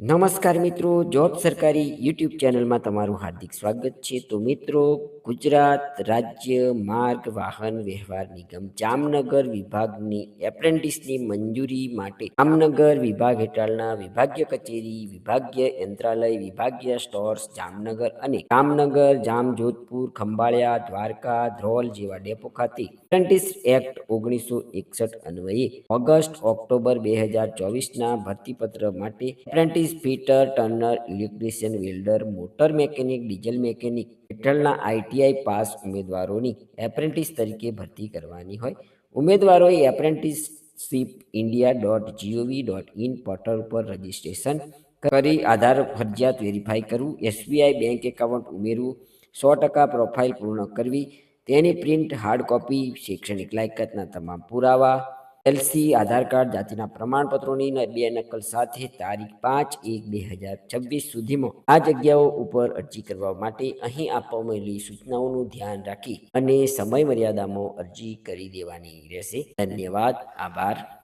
નમસ્કાર મિત્રો, જોબ સરકારી યુટ્યુબ ચેનલમાં તમારું હાર્દિક સ્વાગત છે. તો મિત્રો, ગુજરાત રાજ્ય માર્ગ વાહન વ્યવહાર નિગમ જામનગર વિભાગની એપ્રેન્ટિસની મંજૂરી માટે જામનગર વિભાગ હેઠળના વિભાગીય કચેરી, વિભાગીય યંત્રાલય, વિભાગીય સ્ટોર્સ જામનગર અને જામનગર, જામજોધપુર, ખંભાળિયા, દ્વારકા, ધ્રોલ જેવા ડેપો ખાતે એપ્રેન્ટિસ એક્ટ 1961 અન્વયે ઓક્ટોબર 2024ના ભરતીપત્ર માટે apprentice fitter, Turner, electrician, welder, motor mechanic, diesel mechanic હેઠળના આઈટીઆઈ પાસ ઉમેદવારોની એપ્રેન્ટિસ તરીકે ભરતી કરવાની હોય. ઉમેદવારોએ apprenticeshipindia.gov.in પોર્ટલ પર રજીસ્ટ્રેશન કરી આધાર ફરજિયાત વેરીફાઈ કરવું, એસબીઆઈ બેંક એકાઉન્ટ ઉમેરવું, 100% પ્રોફાઇલ પૂર્ણ કરવી, તેની પ્રિન્ટ, હાર્ડ કોપી, શૈક્ષણિક લાયકાતના તમામ પુરાવા, એલસી, આધાર કાર્ડ, જાતિના પ્રમાણપત્રોની 2 નકલ સાથે તારીખ 5/1/2026 સુધીમાં આ જગ્યાઓ ઉપર અરજી કરવા માટે અહીં આપવામાં આવેલી સૂચનાઓનું ધ્યાન રાખી અને સમય મર્યાદામાં અરજી કરી દેવાની રહેશે. ધન્યવાદ. આભાર.